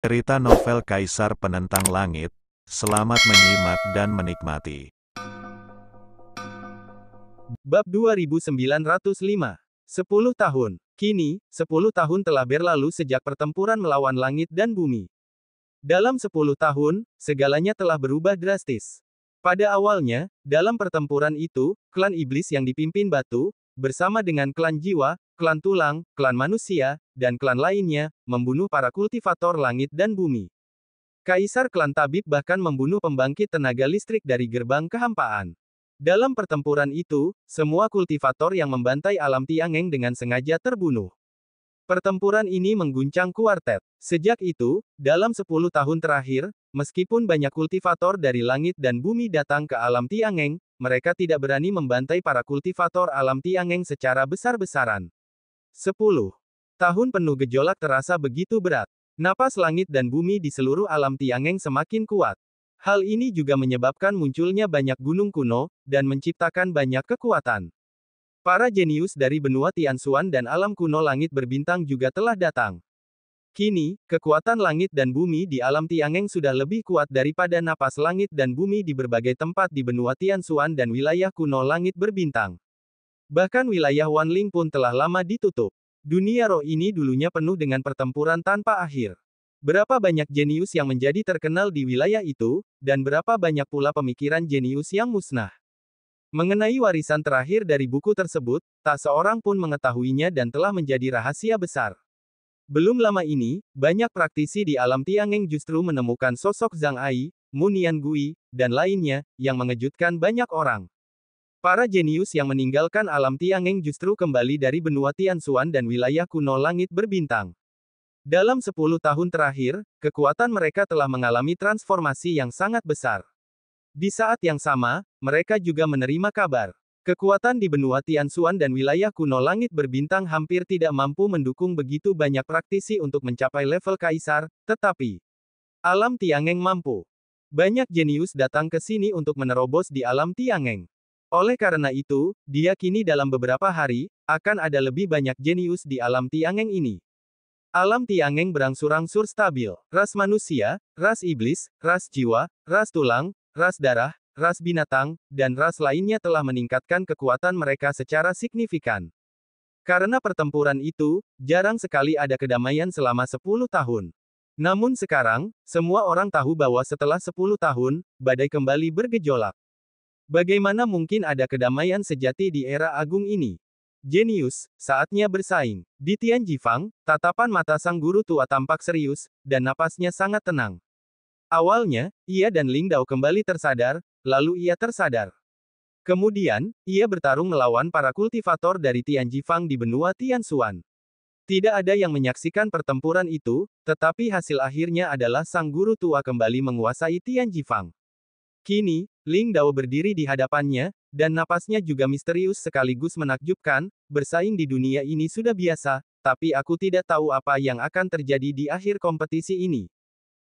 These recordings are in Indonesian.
Cerita novel Kaisar Penentang Langit. Selamat menyimak dan menikmati. Bab 2905. 10 tahun. Kini, 10 tahun telah berlalu sejak pertempuran melawan langit dan bumi. Dalam 10 tahun, segalanya telah berubah drastis. Pada awalnya, dalam pertempuran itu, klan iblis yang dipimpin Batu, bersama dengan klan jiwa, klan tulang, klan manusia, dan klan lainnya, membunuh para kultivator langit dan bumi. Kaisar klan Tabib bahkan membunuh pembangkit tenaga listrik dari gerbang kehampaan. Dalam pertempuran itu, semua kultivator yang membantai alam Tiangeng dengan sengaja terbunuh. Pertempuran ini mengguncang kuartet. Sejak itu, dalam 10 tahun terakhir, meskipun banyak kultivator dari langit dan bumi datang ke alam Tiangeng, mereka tidak berani membantai para kultivator alam Tiangeng secara besar-besaran. 10 tahun penuh gejolak terasa begitu berat. Napas langit dan bumi di seluruh alam Tiangeng semakin kuat. Hal ini juga menyebabkan munculnya banyak gunung kuno, dan menciptakan banyak kekuatan. Para jenius dari benua Tianxuan dan alam kuno langit berbintang juga telah datang. Kini, kekuatan langit dan bumi di alam Tiangeng sudah lebih kuat daripada napas langit dan bumi di berbagai tempat di benua Tianxuan dan wilayah kuno langit berbintang. Bahkan wilayah Wanling pun telah lama ditutup. Dunia roh ini dulunya penuh dengan pertempuran tanpa akhir. Berapa banyak jenius yang menjadi terkenal di wilayah itu, dan berapa banyak pula pemikiran jenius yang musnah. Mengenai warisan terakhir dari buku tersebut, tak seorang pun mengetahuinya dan telah menjadi rahasia besar. Belum lama ini, banyak praktisi di alam Tiangeng justru menemukan sosok Zhang Ai, Mu Niangui, dan lainnya, yang mengejutkan banyak orang. Para jenius yang meninggalkan alam Tiangeng justru kembali dari benua Tianxuan dan wilayah kuno langit berbintang. Dalam 10 tahun terakhir, kekuatan mereka telah mengalami transformasi yang sangat besar. Di saat yang sama, mereka juga menerima kabar. Kekuatan di benua Tianxuan dan wilayah kuno langit berbintang hampir tidak mampu mendukung begitu banyak praktisi untuk mencapai level kaisar, tetapi alam Tiangeng mampu. Banyak jenius datang ke sini untuk menerobos di alam Tiangeng. Oleh karena itu, diyakini dalam beberapa hari, akan ada lebih banyak jenius di alam Tiangeng ini. Alam Tiangeng berangsur-angsur stabil. Ras manusia, ras iblis, ras jiwa, ras tulang, ras darah, ras binatang, dan ras lainnya telah meningkatkan kekuatan mereka secara signifikan. Karena pertempuran itu, jarang sekali ada kedamaian selama 10 tahun. Namun sekarang, semua orang tahu bahwa setelah 10 tahun, badai kembali bergejolak. Bagaimana mungkin ada kedamaian sejati di era agung ini? Jenius, saatnya bersaing. Di Tianjifang, tatapan mata sang guru tua tampak serius, dan napasnya sangat tenang. Awalnya, ia dan Ling Dao kembali tersadar, lalu ia tersadar. Kemudian, ia bertarung melawan para kultivator dari Tianjifang di benua Tianxuan. Tidak ada yang menyaksikan pertempuran itu, tetapi hasil akhirnya adalah sang guru tua kembali menguasai Tianjifang. Kini, Ling Dao berdiri di hadapannya, dan napasnya juga misterius sekaligus menakjubkan, bersaing di dunia ini sudah biasa, tapi aku tidak tahu apa yang akan terjadi di akhir kompetisi ini.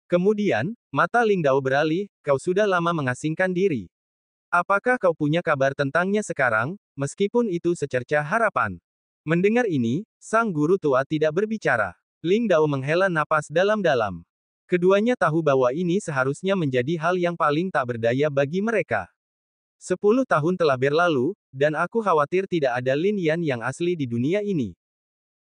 Kemudian, mata Ling Dao beralih, kau sudah lama mengasingkan diri. Apakah kau punya kabar tentangnya sekarang, meskipun itu secercah harapan? Mendengar ini, sang guru tua tidak berbicara. Ling Dao menghela napas dalam-dalam. Keduanya tahu bahwa ini seharusnya menjadi hal yang paling tak berdaya bagi mereka. 10 tahun telah berlalu, dan aku khawatir tidak ada Lin Yan yang asli di dunia ini.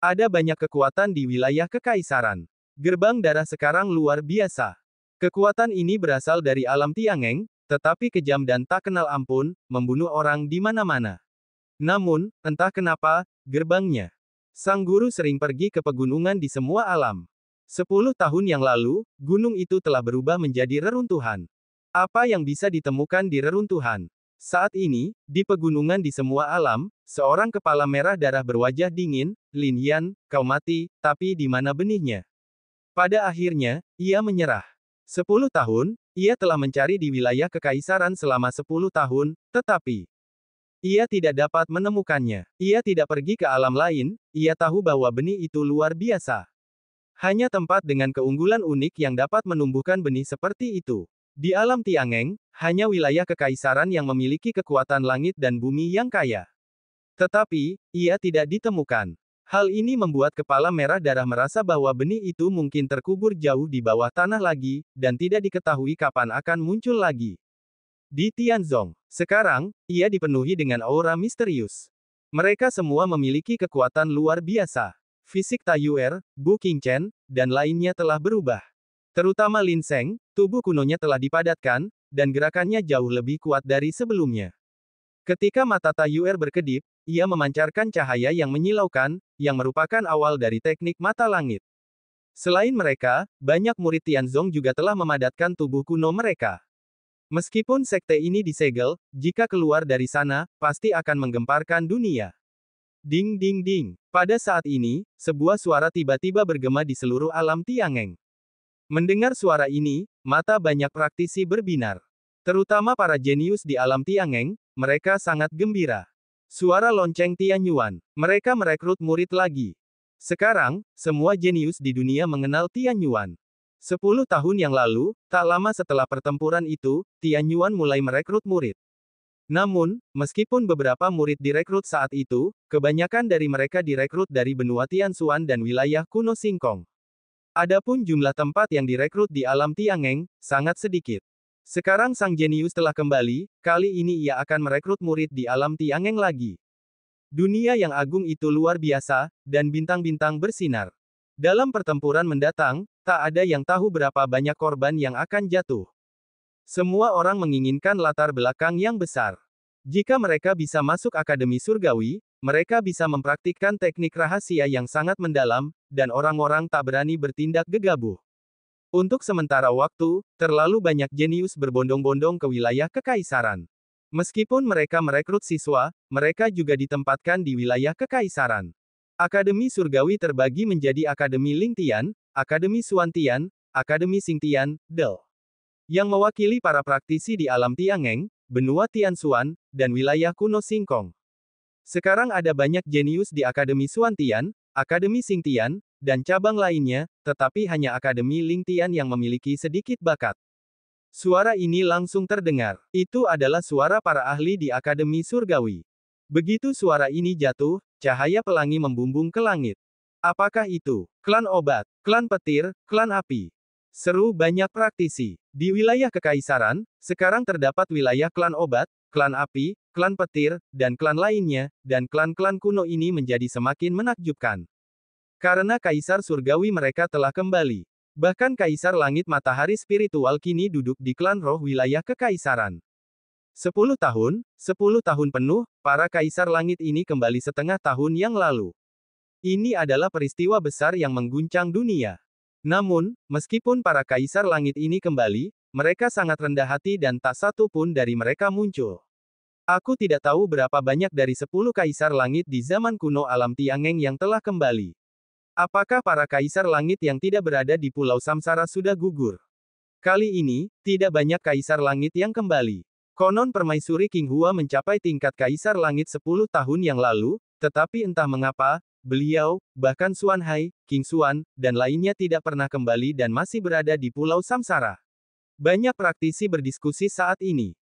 Ada banyak kekuatan di wilayah kekaisaran. Gerbang darah sekarang luar biasa. Kekuatan ini berasal dari alam Tiangeng, tetapi kejam dan tak kenal ampun, membunuh orang di mana-mana. Namun, entah kenapa, gerbangnya. Sang guru sering pergi ke pegunungan di semua alam. 10 tahun yang lalu, gunung itu telah berubah menjadi reruntuhan. Apa yang bisa ditemukan di reruntuhan? Saat ini, di pegunungan di semua alam, seorang kepala merah darah berwajah dingin, Lin Yan, kau mati, tapi di mana benihnya? Pada akhirnya, ia menyerah. 10 tahun, ia telah mencari di wilayah kekaisaran selama 10 tahun, tetapi ia tidak dapat menemukannya. Ia tidak pergi ke alam lain, ia tahu bahwa benih itu luar biasa. Hanya tempat dengan keunggulan unik yang dapat menumbuhkan benih seperti itu. Di alam Tiangeng, hanya wilayah kekaisaran yang memiliki kekuatan langit dan bumi yang kaya. Tetapi, ia tidak ditemukan. Hal ini membuat kepala merah darah merasa bahwa benih itu mungkin terkubur jauh di bawah tanah lagi, dan tidak diketahui kapan akan muncul lagi. Di Tianzong, sekarang, ia dipenuhi dengan aura misterius. Mereka semua memiliki kekuatan luar biasa. Fisik Taiyuer, Bu Qingchen, dan lainnya telah berubah. Terutama Lin Seng, tubuh kunonya telah dipadatkan, dan gerakannya jauh lebih kuat dari sebelumnya. Ketika mata Taiyuer berkedip, ia memancarkan cahaya yang menyilaukan, yang merupakan awal dari teknik mata langit. Selain mereka, banyak murid Tianzong juga telah memadatkan tubuh kuno mereka. Meskipun sekte ini disegel, jika keluar dari sana, pasti akan menggemparkan dunia. Ding ding ding. Pada saat ini, sebuah suara tiba-tiba bergema di seluruh alam Tiangeng. Mendengar suara ini, mata banyak praktisi berbinar. Terutama para jenius di alam Tiangeng, mereka sangat gembira. Suara lonceng Tianyuan. Mereka merekrut murid lagi. Sekarang, semua jenius di dunia mengenal Tianyuan. 10 tahun yang lalu, tak lama setelah pertempuran itu, Tianyuan mulai merekrut murid. Namun, meskipun beberapa murid direkrut saat itu, kebanyakan dari mereka direkrut dari benua Tianxuan dan wilayah kuno Singkong. Adapun jumlah tempat yang direkrut di alam Tiangeng, sangat sedikit. Sekarang sang jenius telah kembali, kali ini ia akan merekrut murid di alam Tiangeng lagi. Dunia yang agung itu luar biasa, dan bintang-bintang bersinar. Dalam pertempuran mendatang, tak ada yang tahu berapa banyak korban yang akan jatuh. Semua orang menginginkan latar belakang yang besar. Jika mereka bisa masuk Akademi Surgawi, mereka bisa mempraktikkan teknik rahasia yang sangat mendalam, dan orang-orang tak berani bertindak gegabah. Untuk sementara waktu, terlalu banyak jenius berbondong-bondong ke wilayah kekaisaran. Meskipun mereka merekrut siswa, mereka juga ditempatkan di wilayah kekaisaran. Akademi Surgawi terbagi menjadi Akademi Lingtian, Akademi Xuantian, Akademi Xingtian, Del. Yang mewakili para praktisi di alam Tiangeng, benua Tianxuan, dan wilayah kuno Singkong. Sekarang ada banyak jenius di Akademi Xuantian, Akademi Xingtian, dan cabang lainnya, tetapi hanya Akademi Lingtian yang memiliki sedikit bakat. Suara ini langsung terdengar. Itu adalah suara para ahli di Akademi Surgawi. Begitu suara ini jatuh, cahaya pelangi membumbung ke langit. Apakah itu klan obat, klan petir, klan api? Seru banyak praktisi. Di wilayah kekaisaran, sekarang terdapat wilayah klan obat, klan api, klan petir, dan klan lainnya, dan klan-klan kuno ini menjadi semakin menakjubkan. Karena Kaisar Surgawi mereka telah kembali. Bahkan Kaisar Langit Matahari Spiritual kini duduk di klan roh wilayah kekaisaran. 10 tahun penuh, para Kaisar Langit ini kembali setengah tahun yang lalu. Ini adalah peristiwa besar yang mengguncang dunia. Namun, meskipun para Kaisar Langit ini kembali, mereka sangat rendah hati dan tak satu pun dari mereka muncul. Aku tidak tahu berapa banyak dari 10 Kaisar Langit di zaman kuno alam Tiangeng yang telah kembali. Apakah para Kaisar Langit yang tidak berada di Pulau Samsara sudah gugur? Kali ini, tidak banyak Kaisar Langit yang kembali. Konon permaisuri King Hua mencapai tingkat Kaisar Langit 10 tahun yang lalu, tetapi entah mengapa, beliau, bahkan Xuan Hai, King Xuan, dan lainnya tidak pernah kembali dan masih berada di Pulau Samsara. Banyak praktisi berdiskusi saat ini.